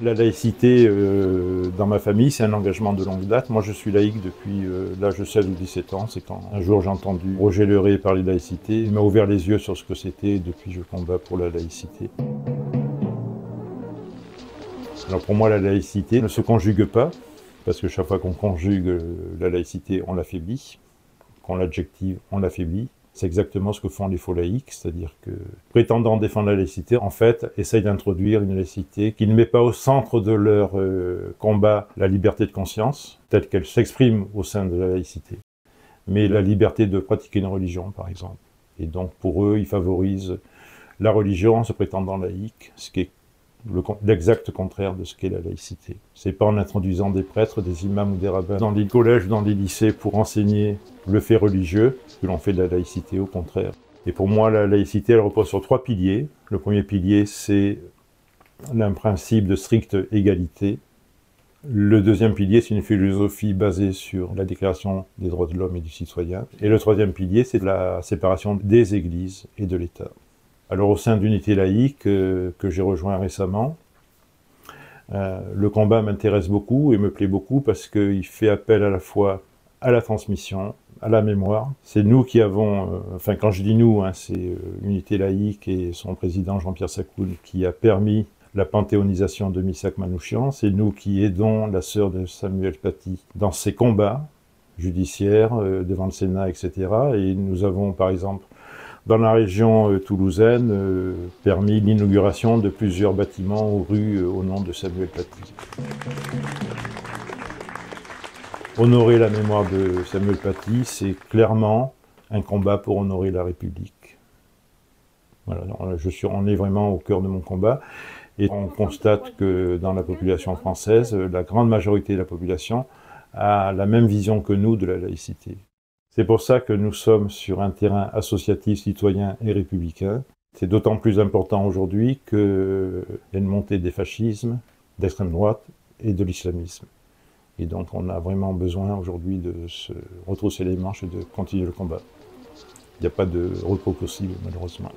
La laïcité, dans ma famille, c'est un engagement de longue date. Moi, je suis laïque depuis l'âge de 16 ou 17 ans. C'est quand un jour j'ai entendu Roger Leray parler de laïcité. Il m'a ouvert les yeux sur ce que c'était et depuis je combats pour la laïcité. Alors pour moi, la laïcité ne se conjugue pas, parce que chaque fois qu'on conjugue la laïcité, on l'affaiblit. Qu'on l'adjective, on l'affaiblit. C'est exactement ce que font les faux laïcs, c'est-à-dire que, prétendant défendre la laïcité, en fait, essayent d'introduire une laïcité qui ne met pas au centre de leur combat la liberté de conscience, telle qu'elle s'exprime au sein de la laïcité, mais la liberté de pratiquer une religion, par exemple. Et donc, pour eux, ils favorisent la religion en se prétendant laïque, ce qui est l'exact contraire de ce qu'est la laïcité. C'est pas en introduisant des prêtres, des imams ou des rabbins dans des collèges, dans des lycées pour enseigner le fait religieux que l'on fait de la laïcité, au contraire. Et pour moi, la laïcité, elle repose sur 3 piliers. Le premier pilier, c'est un principe de stricte égalité. Le deuxième pilier, c'est une philosophie basée sur la Déclaration des droits de l'homme et du citoyen. Et le troisième pilier, c'est la séparation des églises et de l'État. Alors au sein d'Unité laïque, que j'ai rejoint récemment, le combat m'intéresse beaucoup et me plaît beaucoup parce qu'il fait appel à la fois à la transmission, à la mémoire. C'est nous qui avons, enfin quand je dis nous, hein, c'est Unité laïque et son président Jean-Pierre Sacoun qui a permis la panthéonisation de Missak Manouchian. C'est nous qui aidons la sœur de Samuel Paty dans ses combats judiciaires devant le Sénat, etc. Et nous avons par exemple dans la région toulousaine, permis l'inauguration de plusieurs bâtiments ou rues au nom de Samuel Paty. Honorer la mémoire de Samuel Paty, c'est clairement un combat pour honorer la République. Voilà, on est vraiment au cœur de mon combat. Et on constate que dans la population française, la grande majorité de la population a la même vision que nous de la laïcité. C'est pour ça que nous sommes sur un terrain associatif, citoyen et républicain. C'est d'autant plus important aujourd'hui qu'il y a une montée des fascismes, d'extrême droite et de l'islamisme. Et donc on a vraiment besoin aujourd'hui de se retrousser les manches et de continuer le combat. Il n'y a pas de repos possible, malheureusement.